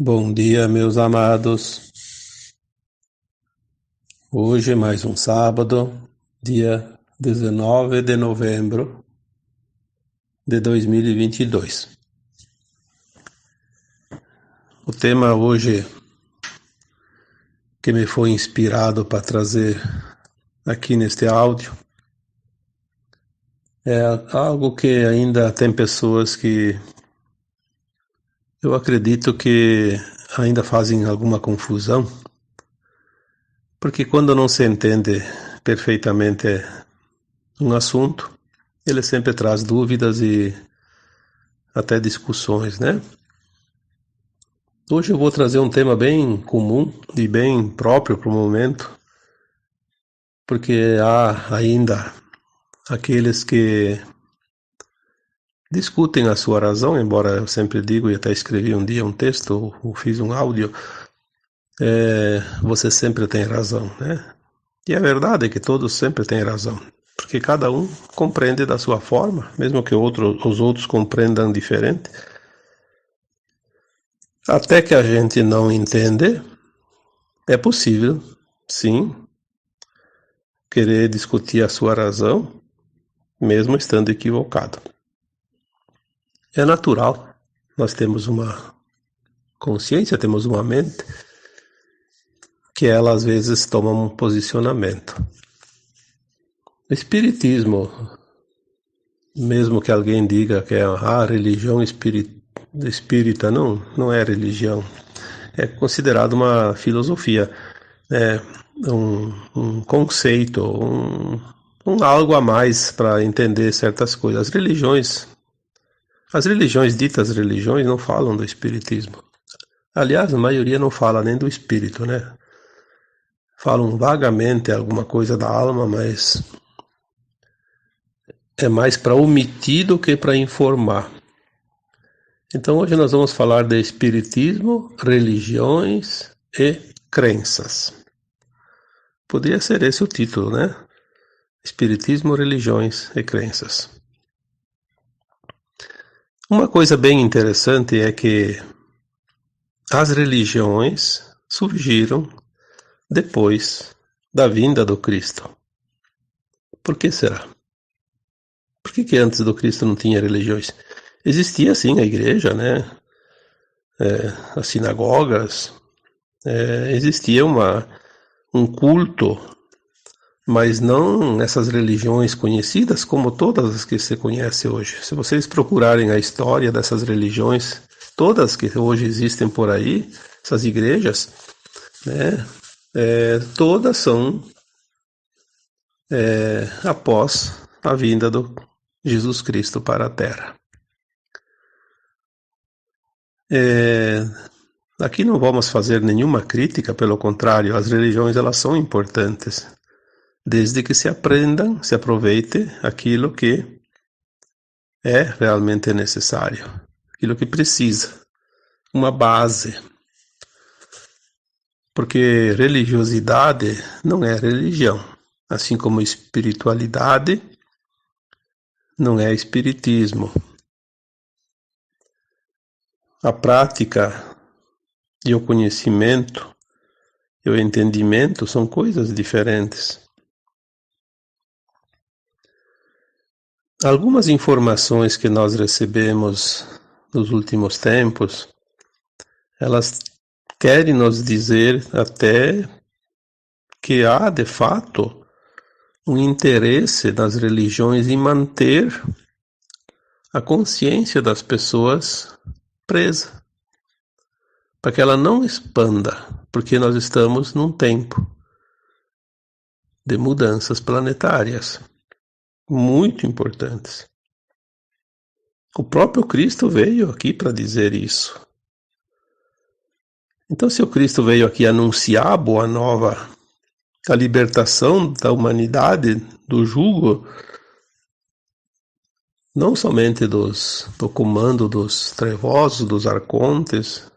Bom dia, meus amados. Hoje mais um sábado, dia 19 de novembro de 2022. O tema hoje que me foi inspirado para trazer aqui neste áudio é algo que ainda tem pessoas que eu acredito que ainda fazem alguma confusão, porque quando não se entende perfeitamente um assunto, ele sempre traz dúvidas e até discussões, né? Hoje eu vou trazer um tema bem comum e bem próprio para o momento, porque há ainda aqueles que discutem a sua razão, embora eu sempre digo, e até escrevi um dia um texto, ou fiz um áudio, você sempre tem razão, né? E a verdade é que todos sempre têm razão, porque cada um compreende da sua forma, mesmo que os outros compreendam diferente. Até que a gente não entende, é possível, sim, querer discutir a sua razão, mesmo estando equivocado. É natural, nós temos uma consciência, temos uma mente, que ela às vezes toma um posicionamento. O espiritismo, mesmo que alguém diga que é a religião espírita, não é religião, é considerado uma filosofia, é um conceito, um algo a mais para entender certas coisas. As religiões ditas religiões não falam do espiritismo. Aliás, a maioria não fala nem do espírito, né? Falam vagamente alguma coisa da alma, mas é mais para omitir do que para informar. Então hoje nós vamos falar de espiritismo, religiões e crenças. Poderia ser esse o título, né? Espiritismo, religiões e crenças. Uma coisa bem interessante é que as religiões surgiram depois da vinda do Cristo. Por que será? Por que antes do Cristo não tinha religiões? Existia sim a igreja, né? As sinagogas, existia um culto, mas não essas religiões conhecidas como todas as que se conhece hoje. Se vocês procurarem a história dessas religiões, todas que hoje existem por aí, essas igrejas, né? Todas são após a vinda do Jesus Cristo para a Terra. Aqui não vamos fazer nenhuma crítica, pelo contrário, as religiões elas são importantes, desde que se aprendam, se aproveite aquilo que é realmente necessário, aquilo que precisa, uma base. Porque religiosidade não é religião, assim como espiritualidade não é espiritismo. A prática e o conhecimento e o entendimento são coisas diferentes. Algumas informações que nós recebemos nos últimos tempos, elas querem nos dizer até que há, de fato, um interesse das religiões em manter a consciência das pessoas presa, para que ela não expanda, porque nós estamos num tempo de mudanças planetárias muito importantes. O próprio Cristo veio aqui para dizer isso. Então, se o Cristo veio aqui anunciar a boa nova, a libertação da humanidade do jugo, não somente do comando dos trevosos, dos arcontes,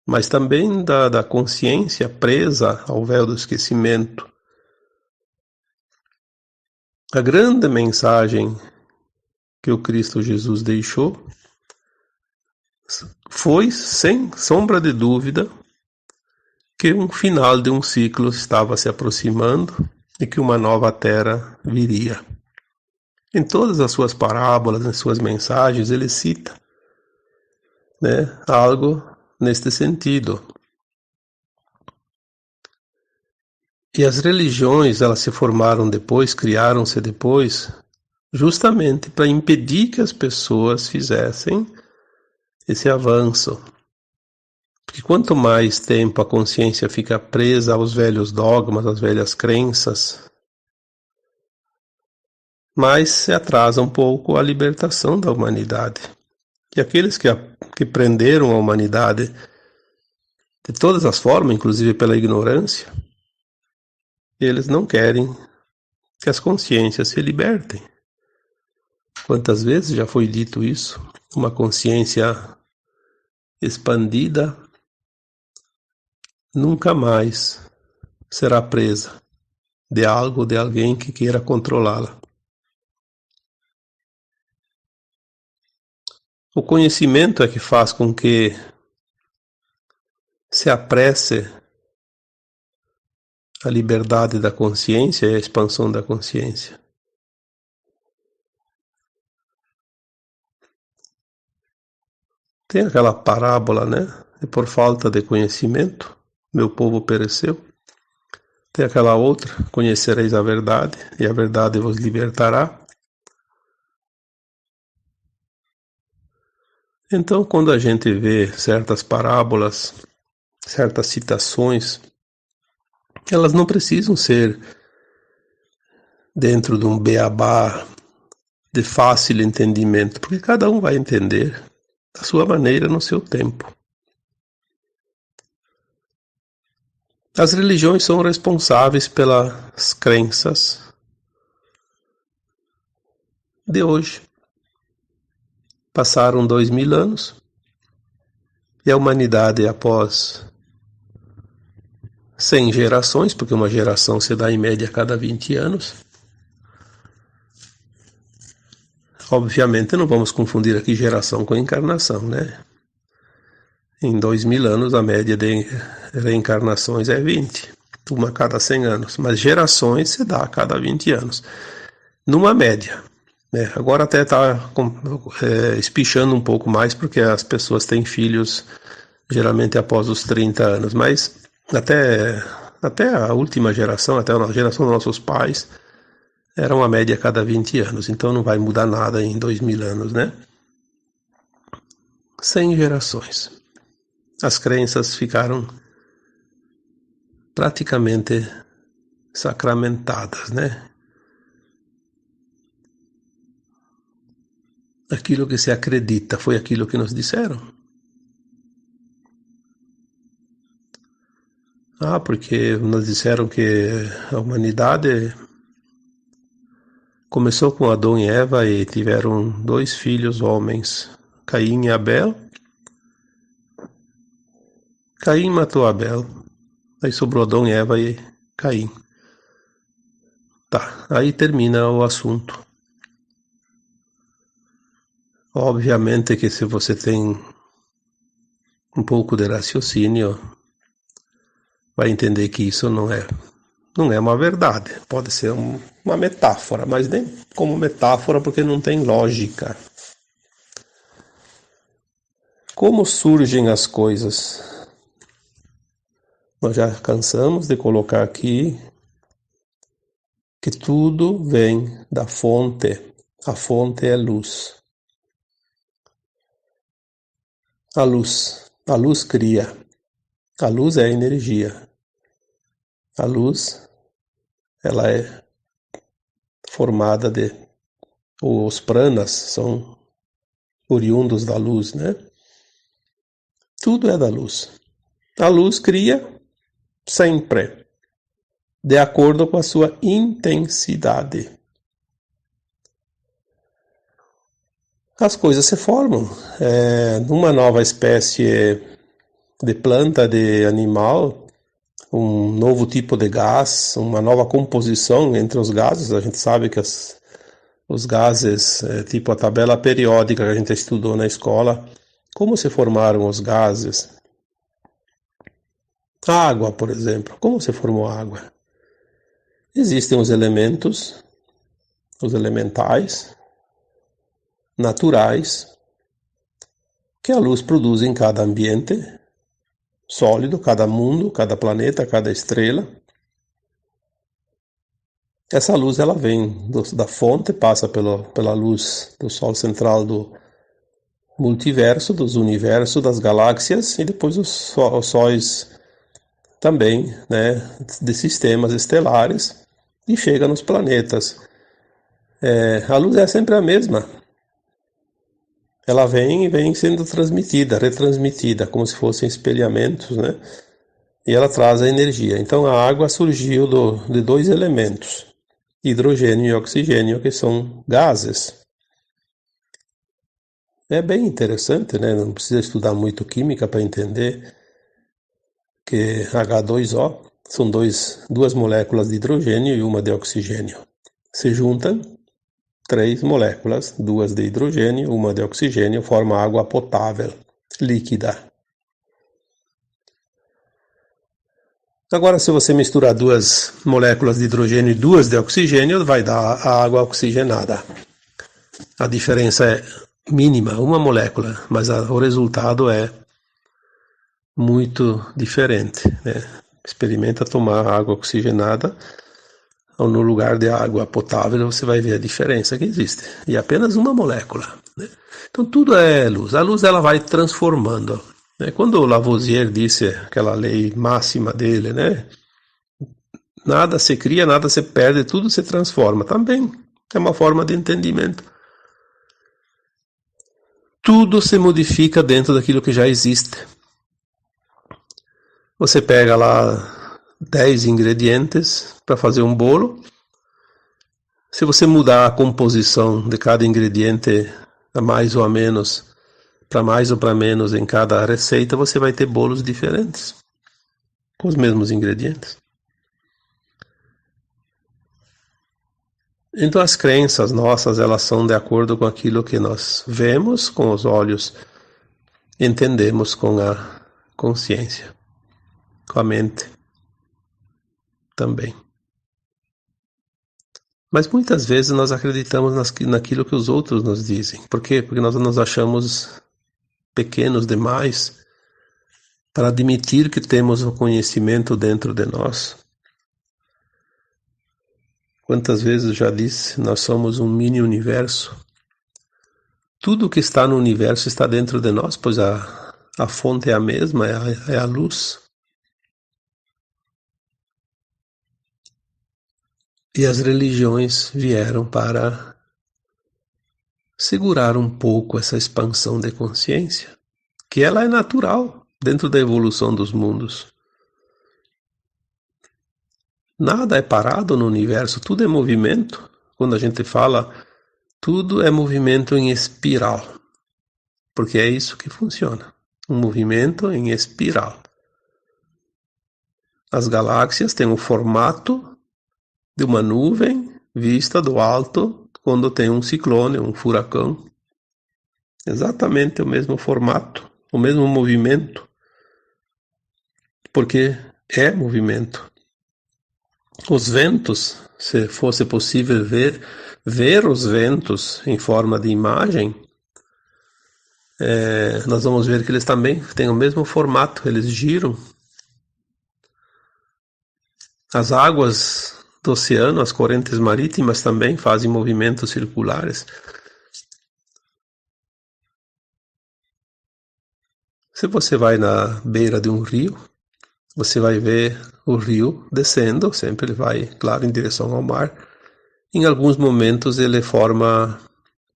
mas também da consciência presa ao véu do esquecimento. A grande mensagem que o Cristo Jesus deixou foi, sem sombra de dúvida, que um final de um ciclo estava se aproximando e que uma nova Terra viria. Em todas as suas parábolas, em suas mensagens, ele cita, né, algo neste sentido. E as religiões, elas se formaram depois, criaram-se depois, justamente para impedir que as pessoas fizessem esse avanço. Porque quanto mais tempo a consciência fica presa aos velhos dogmas, às velhas crenças, mais se atrasa um pouco a libertação da humanidade. E aqueles que prenderam a humanidade de todas as formas, inclusive pela ignorância, eles não querem que as consciências se libertem. Quantas vezes já foi dito isso? Uma consciência expandida nunca mais será presa de algo ou de alguém que queira controlá-la. O conhecimento é que faz com que se apresse a liberdade da consciência e a expansão da consciência. Tem aquela parábola, né? E por falta de conhecimento, meu povo pereceu. Tem aquela outra, conhecereis a verdade, e a verdade vos libertará. Então, quando a gente vê certas parábolas, certas citações, elas não precisam ser dentro de um beabá de fácil entendimento, porque cada um vai entender da sua maneira, no seu tempo. As religiões são responsáveis pelas crenças de hoje. Passaram 2000 anos e a humanidade, após 100 gerações, porque uma geração se dá em média a cada 20 anos, obviamente não vamos confundir aqui geração com encarnação, né? Em 2000 anos a média de reencarnações é 20, uma a cada 100 anos, mas gerações se dá a cada 20 anos, numa média. Agora até está espichando um pouco mais, porque as pessoas têm filhos geralmente após os 30 anos, mas até a última geração, até a geração dos nossos pais, era uma média a cada 20 anos, então não vai mudar nada em 2000 anos, né? 100 gerações. As crenças ficaram praticamente sacramentadas, né? Aquilo que se acredita foi aquilo que nos disseram. Porque nos disseram que a humanidade começou com Adão e Eva e tiveram 2 filhos homens, Caim e Abel. Caim matou Abel, aí sobrou Adão e Eva e Caim. Tá, aí termina o assunto. Obviamente que se você tem um pouco de raciocínio, vai entender que isso não é uma verdade. Pode ser uma metáfora, mas nem como metáfora porque não tem lógica. Como surgem as coisas? Nós já cansamos de colocar aqui que tudo vem da fonte. A fonte é luz. A luz cria. A luz é energia. A luz, ela é formada os pranas são oriundos da luz, né? Tudo é da luz. A luz cria sempre, de acordo com a sua intensidade. As coisas se formam. Numa nova espécie de planta, de animal, um novo tipo de gás, uma nova composição entre os gases. A gente sabe que os gases, tipo a tabela periódica que a gente estudou na escola, Como se formaram os gases? A água, por exemplo. Como se formou a água? Existem os elementos, os elementais, naturais, que a luz produz em cada ambiente sólido, cada mundo, cada planeta, cada estrela. Essa luz ela vem da fonte, passa pela luz do Sol central do multiverso, dos universos, das galáxias, e depois os sóis também, né, de sistemas estelares, e chega nos planetas. A luz é sempre a mesma. Ela vem sendo transmitida, retransmitida, como se fossem espelhamentos, né? E ela traz a energia. Então a água surgiu de dois elementos, hidrogênio e oxigênio, que são gases. É bem interessante, né? Não precisa estudar muito química para entender que H2O são duas moléculas de hidrogênio e uma de oxigênio. Se juntam 3 moléculas, 2 de hidrogênio, uma de oxigênio, formam água potável, líquida. Agora, se você misturar 2 moléculas de hidrogênio e 2 de oxigênio, vai dar a água oxigenada. A diferença é mínima, uma molécula, mas o resultado é muito diferente, né? Experimenta tomar água oxigenada ou no lugar de água potável, você vai ver a diferença que existe. E apenas uma molécula, né? Então tudo é luz. A luz ela vai transformando. Né? Quando o Lavoisier disse aquela lei máxima dele, né? Nada se cria, nada se perde, tudo se transforma. Também é uma forma de entendimento. Tudo se modifica dentro daquilo que já existe. Você pega lá 10 ingredientes para fazer um bolo. Se você mudar a composição de cada ingrediente a mais ou a menos, para mais ou para menos em cada receita, você vai ter bolos diferentes, com os mesmos ingredientes. Então as crenças nossas, elas são de acordo com aquilo que nós vemos com os olhos, entendemos com a consciência, com a mente também. Mas muitas vezes nós acreditamos naquilo que os outros nos dizem. Por quê? Porque nós nos achamos pequenos demais para admitir que temos o conhecimento dentro de nós. Quantas vezes eu já disse, nós somos um mini universo. Tudo que está no universo está dentro de nós, pois a fonte é a mesma, é a luz. E as religiões vieram para segurar um pouco essa expansão de consciência, que ela é natural dentro da evolução dos mundos. Nada é parado no universo, tudo é movimento. Quando a gente fala, tudo é movimento em espiral, porque é isso que funciona, um movimento em espiral. As galáxias têm o formato de uma nuvem vista do alto quando tem um ciclone, um furacão. Exatamente o mesmo formato, o mesmo movimento, porque é movimento. Os ventos, se fosse possível ver os ventos em forma de imagem, nós vamos ver que eles também têm o mesmo formato, eles giram. As águas do oceano, as correntes marítimas também fazem movimentos circulares. Se você vai na beira de um rio, você vai ver o rio descendo, sempre ele vai, claro, em direção ao mar. Em alguns momentos ele forma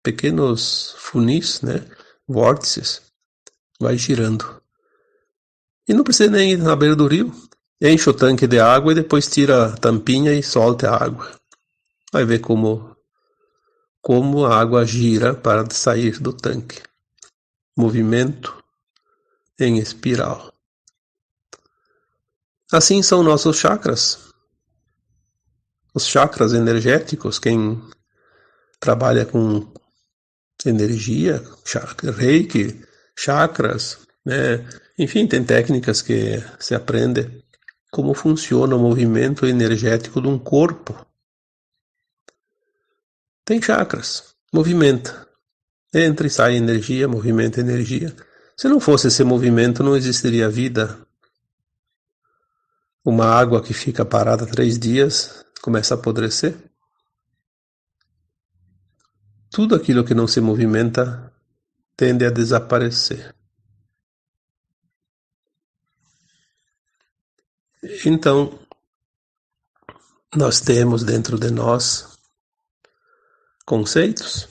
pequenos funis, né? Vórtices, vai girando. E não precisa nem ir na beira do rio. Enche o tanque de água e depois tira a tampinha e solta a água. Vai ver como a água gira para sair do tanque. Movimento em espiral. Assim são nossos chakras. Os chakras energéticos, quem trabalha com energia, chakra, reiki, chakras, né? Enfim, tem técnicas que se aprende como funciona o movimento energético de um corpo. Tem chakras, movimenta. Entra e sai energia, movimenta energia. Se não fosse esse movimento, não existiria vida. Uma água que fica parada 3 dias começa a apodrecer. Tudo aquilo que não se movimenta tende a desaparecer. Então, nós temos dentro de nós conceitos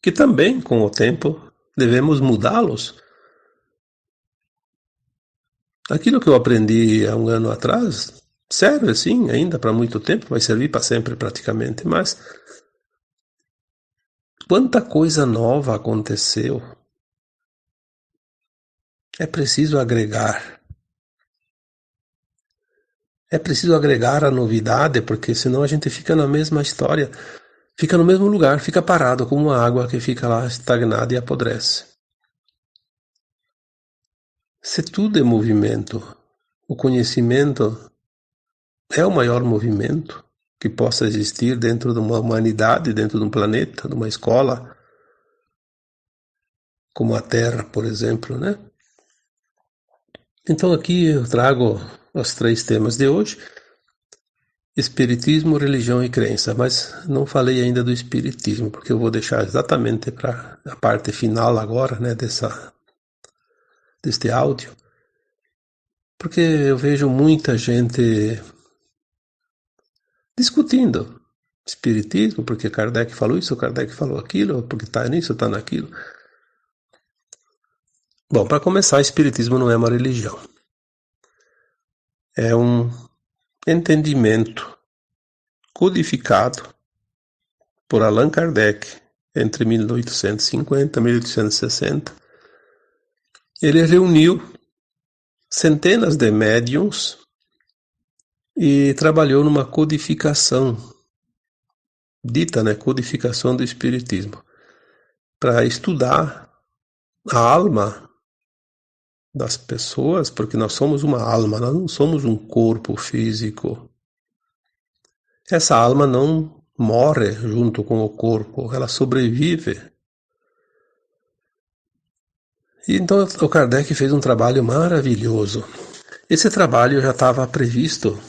que também, com o tempo, devemos mudá-los. Aquilo que eu aprendi há um ano atrás serve, sim, ainda para muito tempo, vai servir para sempre praticamente, mas quanta coisa nova aconteceu. É preciso agregar. É preciso agregar a novidade, porque senão a gente fica na mesma história, fica no mesmo lugar, fica parado como uma água que fica lá estagnada e apodrece. Se tudo é movimento, o conhecimento é o maior movimento que possa existir dentro de uma humanidade, dentro de um planeta, de uma escola, como a Terra, por exemplo, né? Então aqui eu trago os 3 temas de hoje: Espiritismo, religião e crença, mas não falei ainda do Espiritismo, porque eu vou deixar exatamente para a parte final agora, né, deste áudio, porque eu vejo muita gente discutindo Espiritismo, porque Kardec falou isso, Kardec falou aquilo, porque está nisso, está naquilo. Bom, para começar, Espiritismo não é uma religião. É um entendimento codificado por Allan Kardec entre 1850 e 1860. Ele reuniu centenas de médiums e trabalhou numa codificação, dita, né, codificação do Espiritismo, para estudar a alma das pessoas, porque nós somos uma alma, nós não somos um corpo físico. Essa alma não morre junto com o corpo, ela sobrevive. E então o Kardec fez um trabalho maravilhoso. Esse trabalho já estava previsto.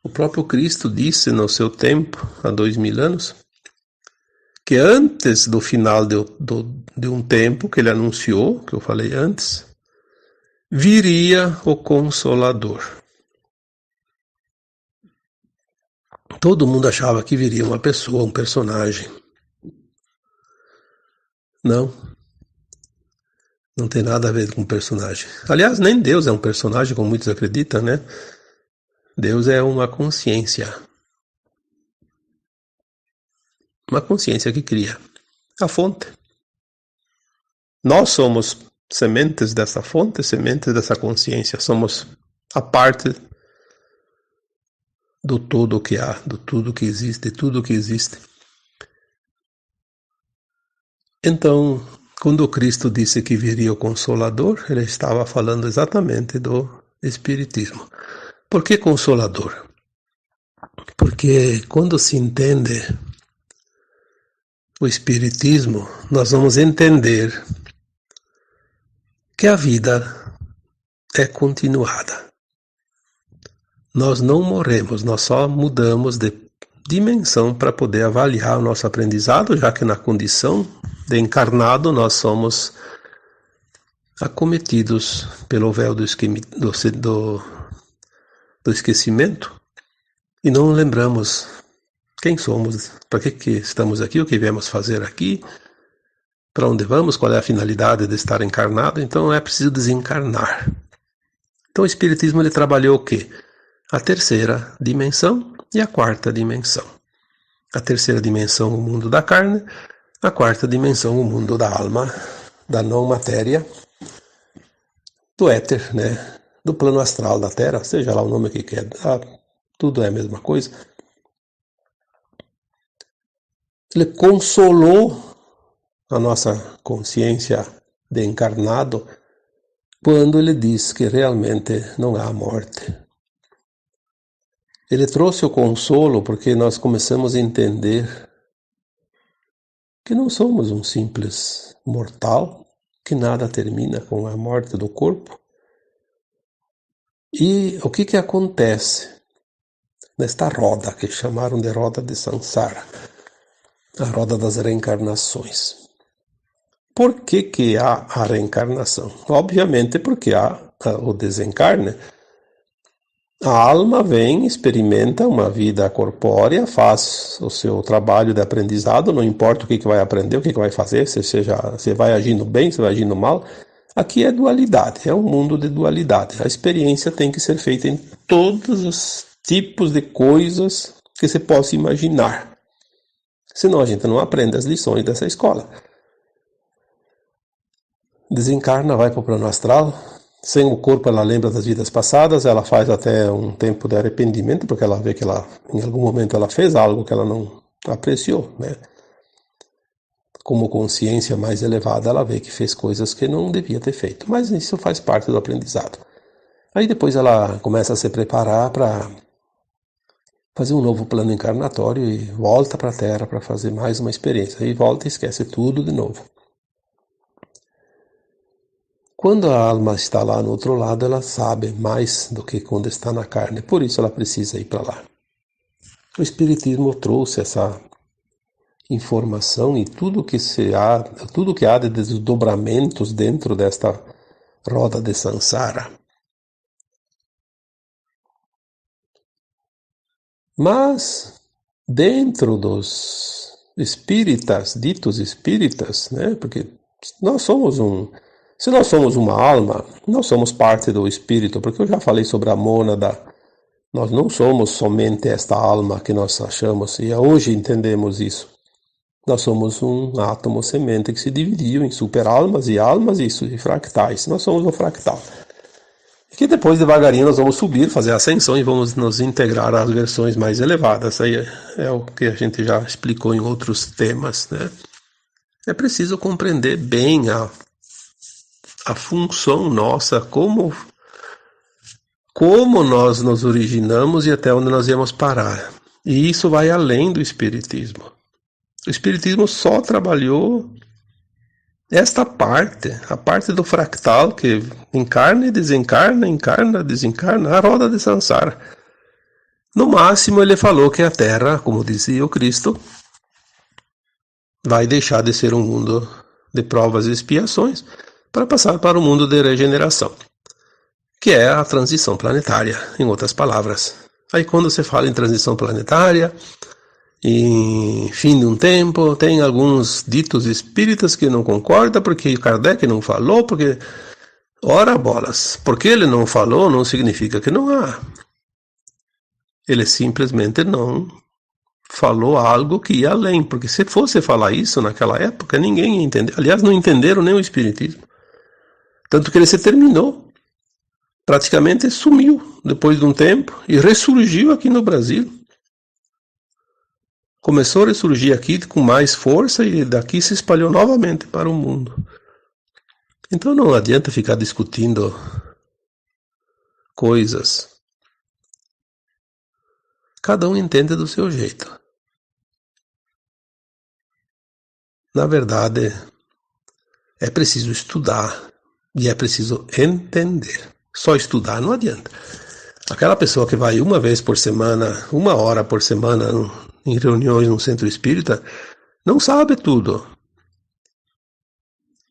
O próprio Cristo disse no seu tempo, há 2000 anos, que antes do final de um tempo que ele anunciou, que eu falei antes, viria o Consolador. Todo mundo achava que viria uma pessoa, um personagem. Não tem nada a ver com personagem. Aliás, nem Deus é um personagem, como muitos acreditam, né? Deus é uma consciência. Uma consciência que cria a fonte. Nós somos sementes dessa fonte, sementes dessa consciência. Somos a parte do todo que há, do tudo que existe, de tudo que existe. Então, quando Cristo disse que viria o Consolador, ele estava falando exatamente do Espiritismo. Por que Consolador? Porque quando se entende o Espiritismo, nós vamos entender que a vida é continuada. Nós não morremos, nós só mudamos de dimensão para poder avaliar o nosso aprendizado, já que na condição de encarnado nós somos acometidos pelo véu do esquecimento e não lembramos quem somos, para que estamos aqui, o que viemos fazer aqui, para onde vamos, qual é a finalidade de estar encarnado. Então é preciso desencarnar. Então o Espiritismo ele trabalhou o quê? A terceira dimensão e a quarta dimensão. A terceira dimensão, o mundo da carne, a quarta dimensão, o mundo da alma, da não matéria, do éter, né? Do plano astral da Terra, seja lá o nome que quer, tudo é a mesma coisa. Ele consolou a nossa consciência de encarnado quando ele diz que realmente não há morte. Ele trouxe o consolo porque nós começamos a entender que não somos um simples mortal, que nada termina com a morte do corpo. E o que acontece nesta roda, que chamaram de roda de Sansara, a roda das reencarnações? Por que há a reencarnação? Obviamente porque há o desencarne. A alma vem, experimenta uma vida corpórea, faz o seu trabalho de aprendizado, não importa o que vai aprender, o que vai fazer, se vai agindo bem, se vai agindo mal. Aqui é dualidade, é um mundo de dualidade. A experiência tem que ser feita em todos os tipos de coisas que se possa imaginar. Senão a gente não aprende as lições dessa escola. Desencarna, vai para o plano astral. Sem o corpo ela lembra das vidas passadas, ela faz até um tempo de arrependimento, porque ela vê que em algum momento ela fez algo que ela não apreciou, né? Como consciência mais elevada, ela vê que fez coisas que não devia ter feito, mas isso faz parte do aprendizado. Aí depois ela começa a se preparar para fazer um novo plano encarnatório e volta para a Terra para fazer mais uma experiência. Aí volta e esquece tudo de novo. Quando a alma está lá no outro lado, ela sabe mais do que quando está na carne. Por isso ela precisa ir para lá. O Espiritismo trouxe essa informação e tudo que há de desdobramentos dentro desta roda de Sansara. Mas dentro dos espíritas, ditos espíritas, né? Porque se nós somos uma alma, nós somos parte do espírito, porque eu já falei sobre a mônada. Nós não somos somente esta alma que nós achamos, e hoje entendemos isso. Nós somos um átomo semente que se dividiu em superalmas e almas e fractais. Nós somos um fractal. E que depois, devagarinho, nós vamos subir, fazer a ascensão e vamos nos integrar às versões mais elevadas. Aí é o que a gente já explicou em outros temas, né? É preciso compreender bem a função nossa, como nós nos originamos e até onde nós íamos parar. E isso vai além do Espiritismo. O Espiritismo só trabalhou esta parte, a parte do fractal que encarna e desencarna, encarna, desencarna, a roda de Sansara. No máximo ele falou que a Terra, como dizia o Cristo, vai deixar de ser um mundo de provas e expiações para passar para o mundo de regeneração, que é a transição planetária, em outras palavras. Aí quando você fala em transição planetária, em fim de um tempo, tem alguns ditos espíritas que não concordam, porque Kardec não falou, porque... Ora bolas, porque ele não falou não significa que não há. Ele simplesmente não falou algo que ia além, porque se fosse falar isso naquela época, ninguém ia entender. Aliás, não entenderam nem o Espiritismo. Tanto que ele se terminou. Praticamente sumiu depois de um tempo e ressurgiu aqui no Brasil. Começou a ressurgir aqui com mais força e daqui se espalhou novamente para o mundo. Então não adianta ficar discutindo coisas. Cada um entende do seu jeito. Na verdade, é preciso estudar e é preciso entender. Só estudar não adianta. Aquela pessoa que vai uma vez por semana, 1 hora por semana, em reuniões no centro espírita, não sabe tudo.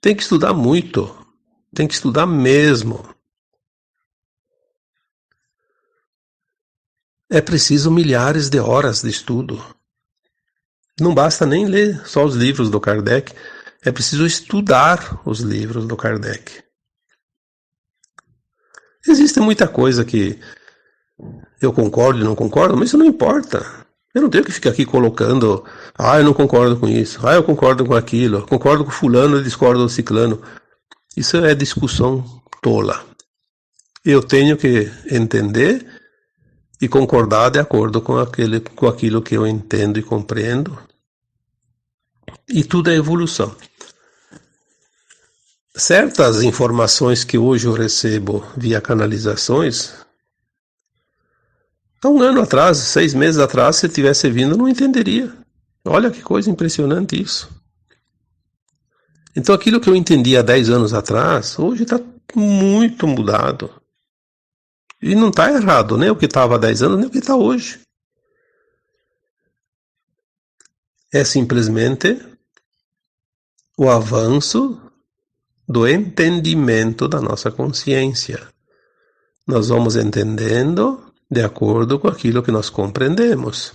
Tem que estudar muito. Tem que estudar mesmo. É preciso milhares de horas de estudo. Não basta nem ler só os livros do Kardec. É preciso estudar os livros do Kardec. Existe muita coisa que eu concordo e não concordo, mas isso não importa. Eu não tenho que ficar aqui colocando, eu não concordo com isso, eu concordo com aquilo, concordo com fulano e discordo do ciclano. Isso é discussão tola. Eu tenho que entender e concordar de acordo com aquilo que eu entendo e compreendo. E tudo é evolução. Certas informações que hoje eu recebo via canalizações, há um ano atrás, 6 meses atrás, se tivesse vindo, eu não entenderia. Olha que coisa impressionante isso. Então aquilo que eu entendi há 10 anos atrás, hoje está muito mudado. E não está errado, nem o que estava há 10 anos, nem o que está hoje. É simplesmente o avanço do entendimento da nossa consciência. Nós vamos entendendo de acordo com aquilo que nós compreendemos.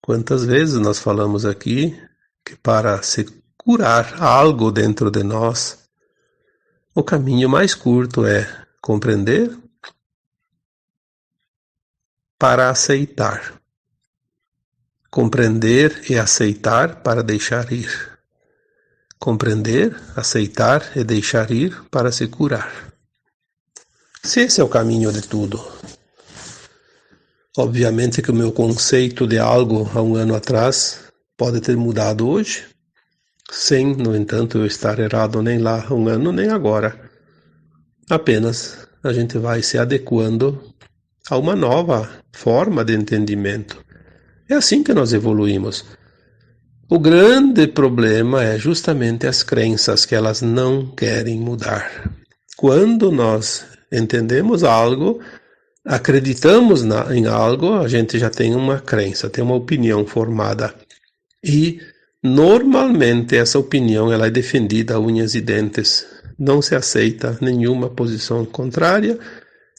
Quantas vezes nós falamos aqui que para se curar algo dentro de nós, o caminho mais curto é compreender para aceitar. Compreender e aceitar para deixar ir. Compreender, aceitar e deixar ir para se curar. Se esse é o caminho de tudo, obviamente que o meu conceito de algo há um ano atrás pode ter mudado hoje, sem, no entanto, eu estar errado nem lá há um ano, nem agora. Apenas a gente vai se adequando a uma nova forma de entendimento. É assim que nós evoluímos. O grande problema é justamente as crenças, que elas não querem mudar. Quando nós entendemos algo, acreditamos em algo, a gente já tem uma crença, tem uma opinião formada. E, normalmente, essa opinião ela é defendida a unhas e dentes. Não se aceita nenhuma posição contrária,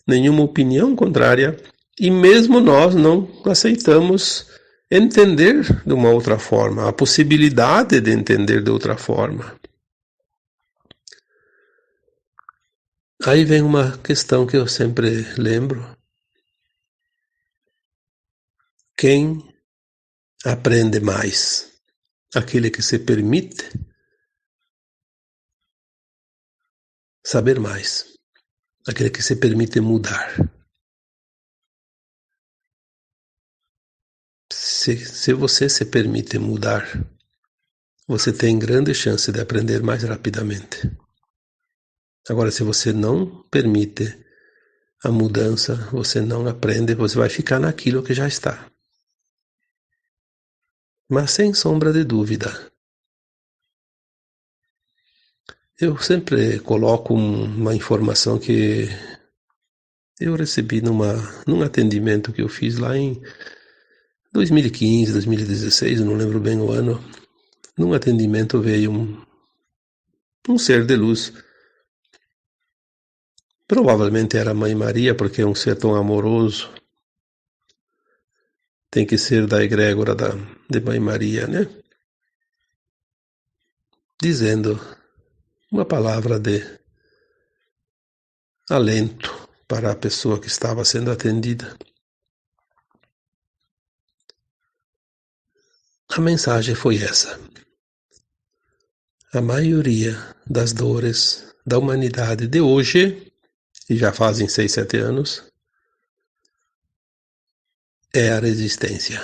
nenhuma opinião contrária, e mesmo nós não aceitamos entender de uma outra forma, a possibilidade de entender de outra forma. Aí vem uma questão que eu sempre lembro. Quem aprende mais? Aquele que se permite saber mais. Aquele que se permite mudar. Se você se permite mudar, você tem grande chance de aprender mais rapidamente. Agora, se você não permite a mudança, você não aprende, você vai ficar naquilo que já está. Mas sem sombra de dúvida, eu sempre coloco uma informação que eu recebi num atendimento que eu fiz lá em 2015, 2016, eu não lembro bem o ano. Num atendimento veio um ser de luz. Provavelmente era a Mãe Maria, porque é um ser tão amoroso. Tem que ser da egrégora de Mãe Maria, né? Dizendo uma palavra de alento para a pessoa que estava sendo atendida. A mensagem foi essa. A maioria das dores da humanidade de hoje, e já fazem 6, 7 anos, é a resistência.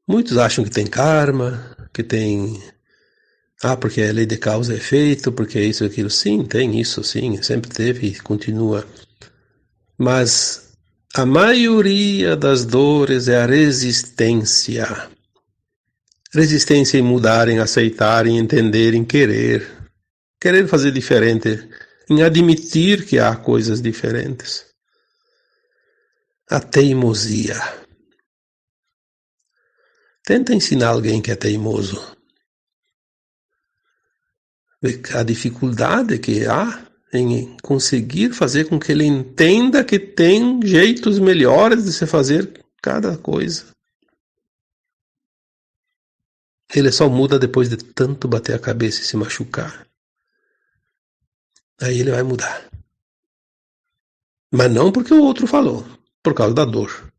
Muitos acham que tem karma, que tem... porque é lei de causa e efeito, porque é isso e aquilo. Sim, tem isso, sim, sempre teve e continua. Mas a maioria das dores é a resistência. Resistência em mudar, em aceitar, em entender, em querer. Querer fazer diferente, em admitir que há coisas diferentes. A teimosia. Tenta ensinar alguém que é teimoso. A dificuldade que há em conseguir fazer com que ele entenda que tem jeitos melhores de se fazer cada coisa. Ele só muda depois de tanto bater a cabeça e se machucar. Aí ele vai mudar. Mas não porque o outro falou, por causa da dor.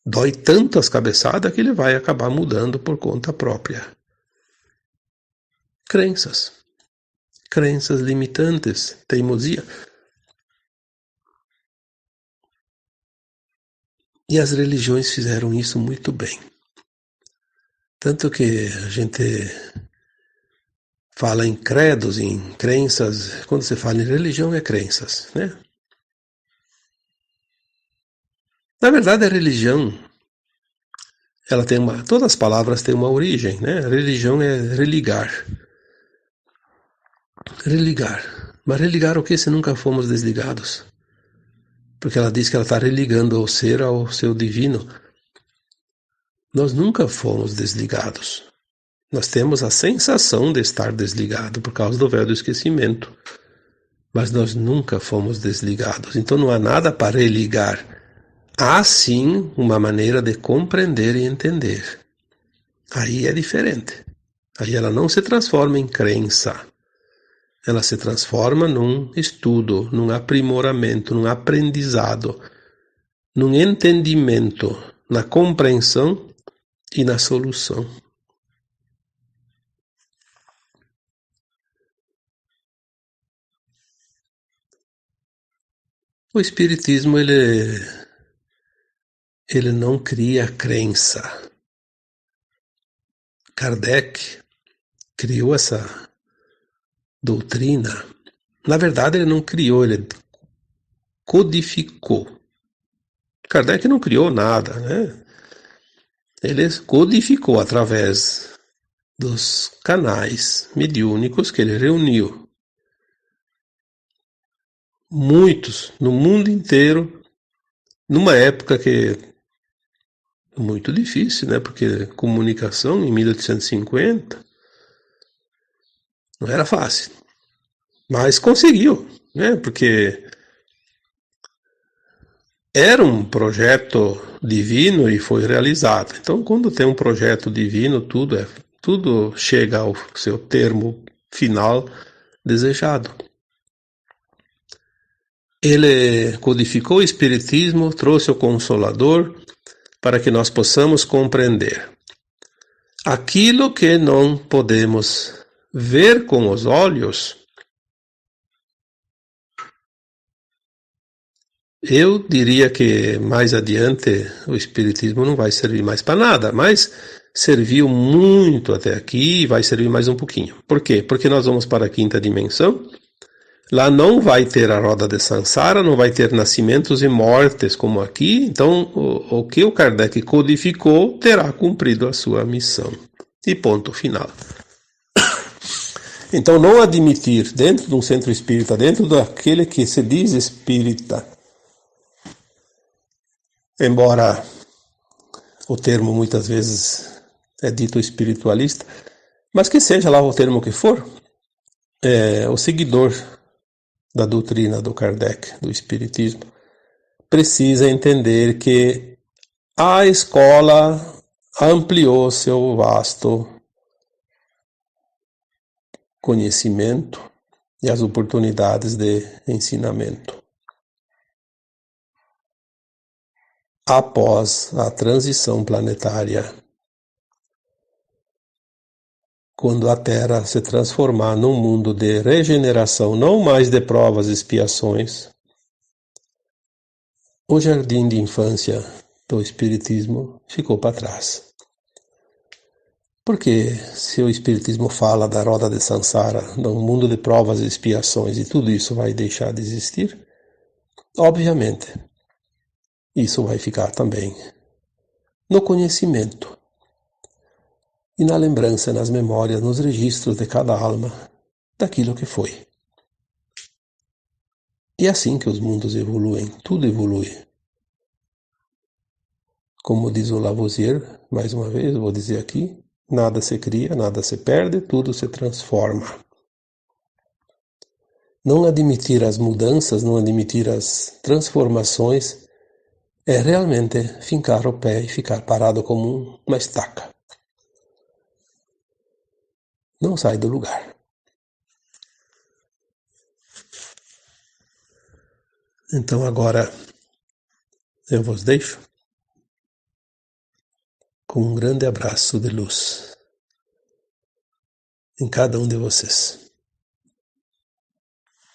Dói tanto as cabeçadas que ele vai acabar mudando por conta própria. Crenças. Crenças limitantes, teimosia. E as religiões fizeram isso muito bem. Tanto que a gente fala em credos, em crenças. Quando você fala em religião, é crenças, né? Na verdade, a religião, ela tem todas as palavras têm uma origem, né? A religião é religar. Religar. Mas religar o que se nunca fomos desligados? Porque ela diz que ela está religando o ser ao seu divino. Nós nunca fomos desligados. Nós temos a sensação de estar desligado por causa do véu do esquecimento. Mas nós nunca fomos desligados. Então não há nada para religar. Há sim uma maneira de compreender e entender. Aí é diferente. Aí ela não se transforma em crença. Ela se transforma num estudo, num aprimoramento, num aprendizado, num entendimento, na compreensão e na solução. O Espiritismo, ele não cria crença. Kardec criou essa doutrina. Na verdade, ele não criou, ele codificou. Kardec não criou nada, né? Ele codificou através dos canais mediúnicos que ele reuniu. Muitos, no mundo inteiro, numa época que é muito difícil, né? Porque comunicação em 1850 não era fácil. Mas conseguiu, né? Porque era um projeto divino e foi realizado. Então, quando tem um projeto divino, tudo chega ao seu termo final desejado. Ele codificou o Espiritismo, trouxe o Consolador para que nós possamos compreender aquilo que não podemos ver com os olhos. Eu diria que mais adiante o Espiritismo não vai servir mais para nada, mas serviu muito até aqui e vai servir mais um pouquinho. Por quê? Porque nós vamos para a quinta dimensão. Lá não vai ter a roda de Sansara, não vai ter nascimentos e mortes como aqui. Então, o que o Kardec codificou terá cumprido a sua missão. E ponto final. Então, não admitir dentro de um centro espírita, dentro daquele que se diz espírita, embora o termo muitas vezes é dito espiritualista, mas que seja lá o termo que for, o seguidor da doutrina do Kardec, do Espiritismo, precisa entender que a escola ampliou seu vasto conhecimento e as oportunidades de ensinamento. Após a transição planetária, quando a Terra se transformar num mundo de regeneração, não mais de provas e expiações, o jardim de infância do Espiritismo ficou para trás. Porque se o Espiritismo fala da roda de Sansara, num mundo de provas e expiações, e tudo isso vai deixar de existir, obviamente, isso vai ficar também no conhecimento e na lembrança, nas memórias, nos registros de cada alma daquilo que foi. E é assim que os mundos evoluem, tudo evolui. Como diz o Lavoisier, mais uma vez, vou dizer aqui, nada se cria, nada se perde, tudo se transforma. Não admitir as mudanças, não admitir as transformações, é realmente fincar o pé e ficar parado como uma estaca. Não sai do lugar. Então agora eu vos deixo com um grande abraço de luz em cada um de vocês.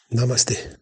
Namastê.